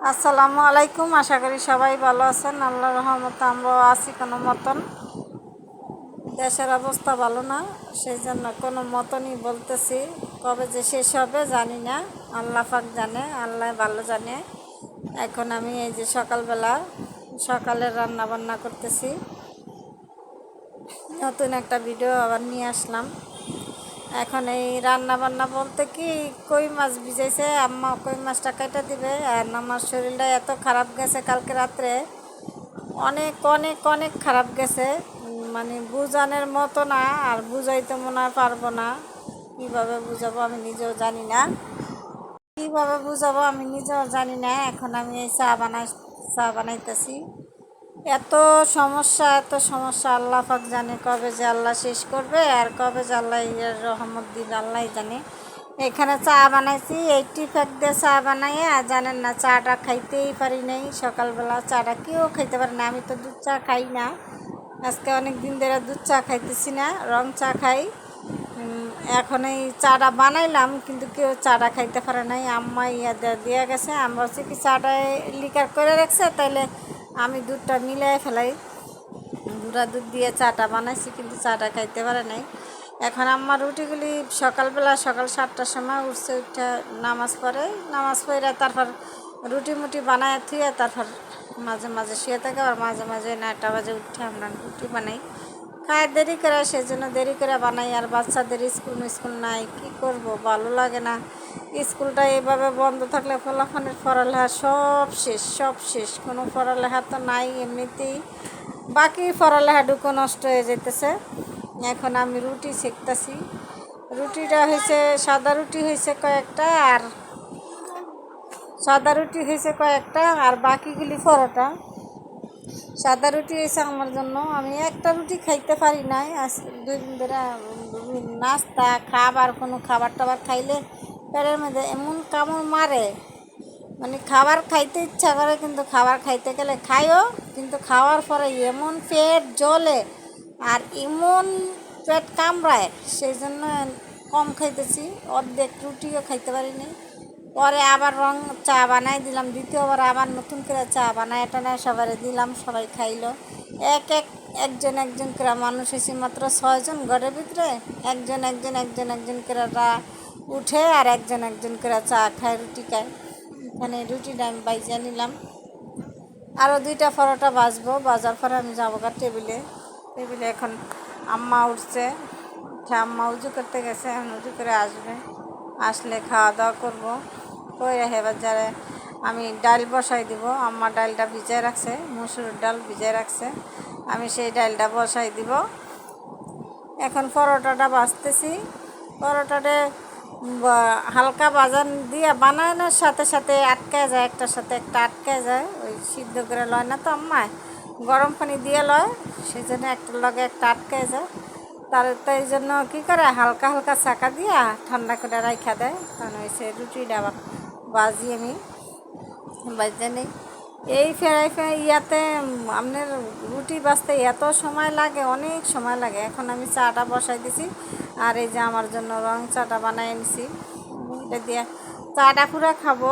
আসসালামু আলাইকুম। আশা করি সবাই ভালো আছেন। আল্লাহর রহমতে আমরাও আছি কোনো মতন। দেশের অবস্থা ভালো না, সেই জন্য কোনো মতনই বলতেছি। কবে যে শেষ হবে জানি না, আল্লাহ পাক জানে, আল্লাহ ভালো জানে। এখন আমি এই যে সকালবেলা সকালের রান্না বান্না করতেছি। নতুন একটা ভিডিও আবার নিয়ে আসলাম। এখন এই রান্না বান্না বলতে কি, কই মাছ ভিজাইছে আম্মা, কই মাছটা কেটে দিবে। আর আমার শরীরটা এত খারাপ গেছে কালকে রাত্রে, অনেক অনেক অনেক খারাপ গেছে। মানে বুঝানোর মতো না, আর বুঝাইতে মনে হয় পারবো না। কীভাবে বুঝাবো আমি নিজেও জানি না, কীভাবে বুঝাবো আমি নিজেও জানি না। এখন আমি এই চা বানাইতেছি। এত সমস্যা, এত সমস্যা, আল্লাহ পাক জানে কবে যে আল্লাহ শেষ করবে, আর কবে যে আল্লাহ এর রহমত দিবে আল্লাহ জানে। এখানে চা বানাইছি, 80 প্যাক দিয়ে চা বানাইয়ে, আর জানেন না চাটা খাইতেই পারি নাই। সকালবেলা চাটা কেউ খাইতে পারে না, আমি তো দুধ চা খাই না। আজকে অনেক দিন ধরে দুধ চা খাইতেছি না, রং চা খাই। এখন এই চাটা বানাইলাম, কিন্তু কেউ চাটা খাইতে পারে নাই। আম্মা দিয়ে গেছে, আমরা হচ্ছে কি চাটা লিকার করে রাখছে, তাইলে আমি দুধটা মিলাই ফেলাই, গুঁড়া দুধ দিয়ে চাটা বানাইছি, কিন্তু চাটা খাইতে পারে নাই। এখন আম্মা রুটিগুলি সকালবেলা সকাল 7টার সময় উঠছে, উঠে নামাজ পড়ে তারপর রুটি মুটি বানায় থুয়ে তারপর মাঝে মাঝে শুয়ে থাকে, আর মাঝে মাঝে 9টা বাজে উঠে আমরা রুটি বানাই, খায় দেরি করে, সেজন্য দেরি করে বানাই। আর বাচ্চাদের স্কুল নাই, কি করব, ভালো লাগে না। স্কুলটা এভাবে বন্ধ থাকলে ফলাফলের পড়ালেখা সব শেষ, কোনো পড়ালেখা তো নাই এমনিতেই। বাকি পড়ালেখাটুকু নষ্ট হয়ে যেতেছে। এখন আমি রুটি সেঁকতেছি। রুটিটা হয়েছে সাদা রুটি হয়েছে কয়েকটা, আর বাকিগুলি পরোটা। সাদা রুটি হয়েছে আমার জন্য, আমি একটা রুটি খাইতে পারি নাই আজ 2 দিন ধরে। নাস্তা খাবার, কোনো খাবার টাবার খাইলে পেটের মধ্যে এমন কামড় মারে, মানে খাবার খাইতে ইচ্ছা করে, কিন্তু খাবার খাইতে গেলে খাইও, কিন্তু খাওয়ার পরে এমন পেট জ্বলে আর এমন পেট কামড়ায়, সেই জন্য কম খাইতেছি। অর্ধেক রুটিও খাইতে পারিনি। পরে আবার রং চা বানাই দিলাম, দ্বিতীয়বার আবার নতুন করে চা বানাই টানায় সবাই দিলাম, সবাই খাইলো। একজন করে মানুষ এসে মাত্র 6 জন ঘরের ভিতরে, একজন করে উঠে, আর একজন করে চা খায়, রুটি খায়। এখানে রুটিটা আমি বাইজা নিলাম, আরও 2টা পরোটা বাজার পরে আমি যাবো গা টেবিলে। এখন আম্মা উঠছে, আম্মা উজু করতে গেছে, এখন উজু করে আসলে খাওয়া দাওয়া করবো। এবার যারা আমি ডাল বসাই দিব, আম্মা ডালটা ভিজায় রাখছে, মসুর ডাল ভিজায় রাখছে, আমি সেই ডালটা বসাই দিব। এখন পরোটাটা ভাজতেছি। পরোটাটা হালকা বাজার দিয়ে বানানোর সাথে সাথে আটকায় যায়, একটার সাথে একটা আটকায় যায়, ওই সিদ্ধ করে লয় না তো আম্মায়, গরম পানি দিয়ে লয়, সেই জন্য একটার লগে একটা আটকায় যায়। তাই জন্য কী করে, হালকা হালকা চাকা দিয়া ঠান্ডা করে রাখা দেয়, কারণ ওই সে রুটিটা আবার বাজি আমি বাজতে নেই। এই ইয়াতে আপনার রুটি বাজতে এত সময় লাগে, অনেক সময় লাগে। এখন আমি চাটা বসাই দিছি, আর এই যে আমার জন্য রং চাটা বানাই নিছি, এটা দিয়ে চাটা পুরা খাবো।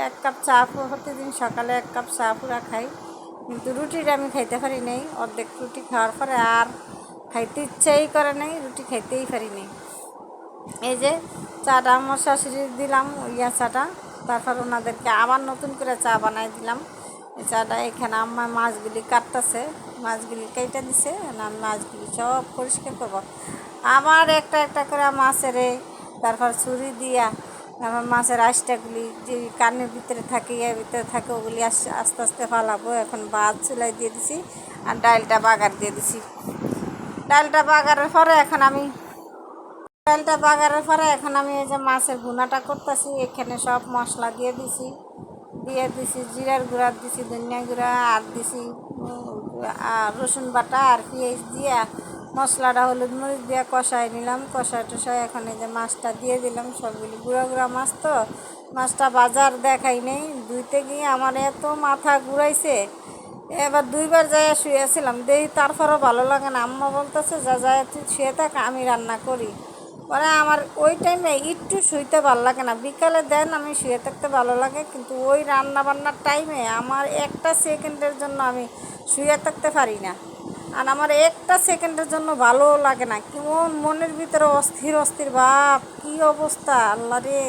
1 কাপ চা প্রতিদিন সকালে 1 কাপ চা পুরা খাই, কিন্তু রুটিটা আমি খাইতে পারি নাই। অর্ধেক রুটি খাওয়ার পরে আর খাইতে ইচ্ছাই করে নাই, রুটি খাইতেই পারি নাই। এই যে চাটা আমার শাশুড়ি দিলাম, চাটা, তারপর ওনাদেরকে আবার নতুন করে চা বানাই দিলাম। এই চাটা এখানে আম্মা মাছগুলি কাটতেছে, মাছগুলি কেটে দিছে, আমি মাছগুলি সব পরিষ্কার করবো। আবার একটা একটা করে মাছের তারপর ছুরি দিয়া, তারপর মাছের আঁশটাগুলি যে কানের ভিতরে থাকে, ওগুলি আস্তে আস্তে ফালাবো। এখন ভাত চুলাই দিয়ে দিছি, আর ডালটা বাগার দিয়ে দিছি। ডালটা বাগারের পরে এখন আমি এই যে মাছের ভুনাটা করতেছি। এখানে সব মশলা দিয়ে দিছি, জিরার গুঁড়া দিছি, ধনিয়া গুঁড়া, আর দিছি আর রসুন বাটা, আর পেঁয়াজ দিয়া মশলাটা হলুদ মরিচ দিয়ে কষাই নিলাম। কষায় এখন এই যে মাছটা দিয়ে দিলাম। সবগুলি গুঁড়া মাছ তো, মাছটা বাজার দেখাই নেই, ধুইতে গিয়ে আমার এত মাথা ঘুরাইছে। এবার 2বার যাইয়া শুয়েছিলাম, দেখি তারপরও ভালো লাগে না। আম্মা বলতেছে যা যায় তুই শুয়ে থাক, আমি রান্না করি। মানে আমার ওই টাইমে একটু শুইতে ভালো লাগে না, বিকালে দেন আমি শুয়ে থাকতে ভালো লাগে, কিন্তু ওই রান্না বান্নার টাইমে আমার একটা সেকেন্ডের জন্য আমি শুয়ে থাকতে পারি না। আর আমার একটা সেকেন্ডের জন্য ভালো লাগে না, কেমন মনের ভিতরে অস্থির অস্থির ভাব, কী অবস্থা আল্লাহ রে।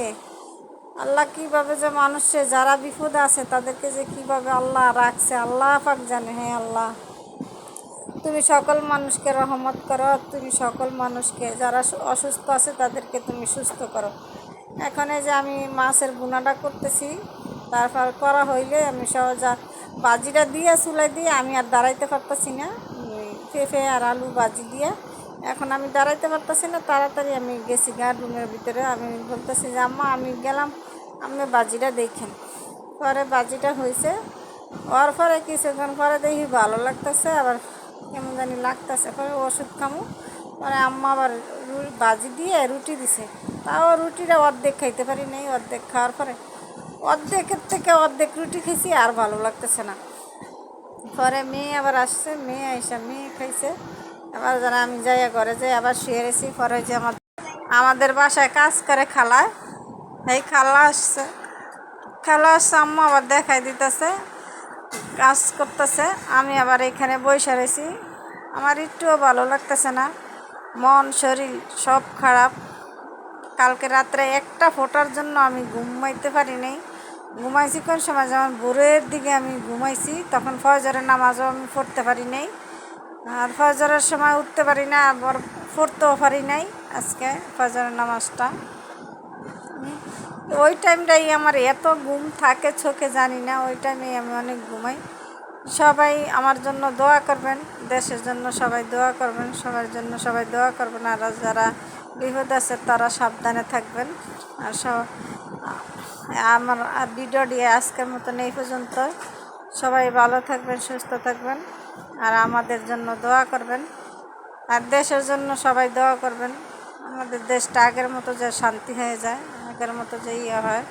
আল্লাহ কীভাবে যে মানুষে যারা বিপদে আছে তাদেরকে যে কীভাবে আল্লাহ রাখছে আল্লাহ পাক জানে। হ্যাঁ আল্লাহ, তুমি সকল মানুষকে রহমত করো, তুমি সকল মানুষকে যারা অসুস্থ আছে তাদেরকে তুমি সুস্থ করো। এখন এই যে আমি মাছের বুনাটা করতেছি, তারপর করা হইলে আমি সহজা বাজিটা দিয়ে চুলাই দিয়ে আমি আর দাঁড়াইতে পারতেছি না, পেঁপে আর আলু বাজি দিয়ে এখন আমি দাঁড়াইতে পারতেছি না, তাড়াতাড়ি আমি গেছি গা রুমের ভিতরে। আমি বলতেছি যে আম্মা আমি গেলাম, আপনি বাজিটা দেখেন। পরে বাজিটা হয়েছে, হওয়ার পরে কিছুক্ষণ পরে দেখি ভালো লাগতেছে, আবার কেমন জানি লাগতেছে, পরে ওষুধ খামু। পরে আম্মা আবার বাজি দিয়ে রুটি দিছে, তাও রুটিটা অর্ধেক খাইতে পারি নাই। অর্ধেক খাওয়ার পরে অর্ধেকের থেকে অর্ধেক রুটি খেয়েছি, আর ভালো লাগতেছে না। পরে মেয়ে আবার আসছে, মেয়ে আইসা মেয়ে খাইছে। আবার যারা আমি যাই ঘরে যাই আবার শুয়ে রেছি। পরে যে আমাদের বাসায় কাজ করে খালা, এই খালা আসছে, খালা আসছে, আম্মা আবার দেখাই দিতেছে কাজ করতেছে, আমি আবার এখানে বসে রয়েছি। আমার একটুও ভালো লাগতেছে না, মন শরীর সব খারাপ। কালকে রাত্রে একটা ফোটার জন্য আমি ঘুমাইতে পারি নাই। ঘুমাইছি কোন সময়, যেমন ভোরের দিকে আমি ঘুমাইছি, তখন ফজরের নামাজও আমি পড়তে পারি নাই, আর ফজরের সময় উঠতে পারি না, আবার পড়তেও পারি নাই আজকে ফজরের নামাজটা। ওই টাইমটাই আমার এত ঘুম থাকে চোখে জানি না, ওই টাইমেই আমি অনেক ঘুমাই। সবাই আমার জন্য দোয়া করবেন, দেশের জন্য সবাই দোয়া করবেন, সবার জন্য সবাই দোয়া করবেন। আর যারা বিপদ আছে তারা সাবধানে থাকবেন। আর আমার ভিডিওটি আজকের মতন এই পর্যন্ত। সবাই ভালো থাকবেন, সুস্থ থাকবেন, আর আমাদের জন্য দোয়া করবেন, আর দেশের জন্য সবাই দোয়া করবেন। আমাদের দেশটা আগের মতো যে শান্তি হয়ে যায়, আগের মতো যে ইয়ে হয়।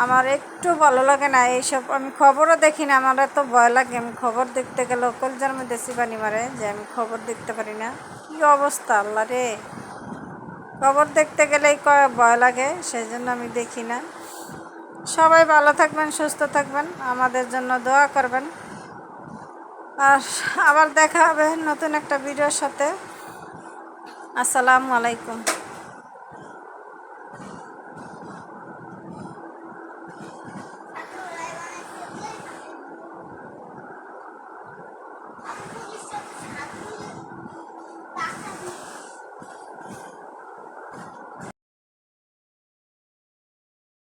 আমার একটু ভালো লাগে না এইসব, আমি খবরও দেখি না, আমার এত ভয় লাগে। আমি খবর দেখতে গেলে কলজার মধ্যে পানি মারে যে আমি খবর দেখতে পারি না। কী অবস্থা আল্লাহ রে, খবর দেখতে গেলেই ভয় লাগে, সেই জন্য আমি দেখি না। সবাই ভালো থাকবেন, সুস্থ থাকবেন, আমাদের জন্য দোয়া করবেন। আর আবার দেখা হবে নতুন একটা ভিডিওর সাথে। আসসালামু আলাইকুম।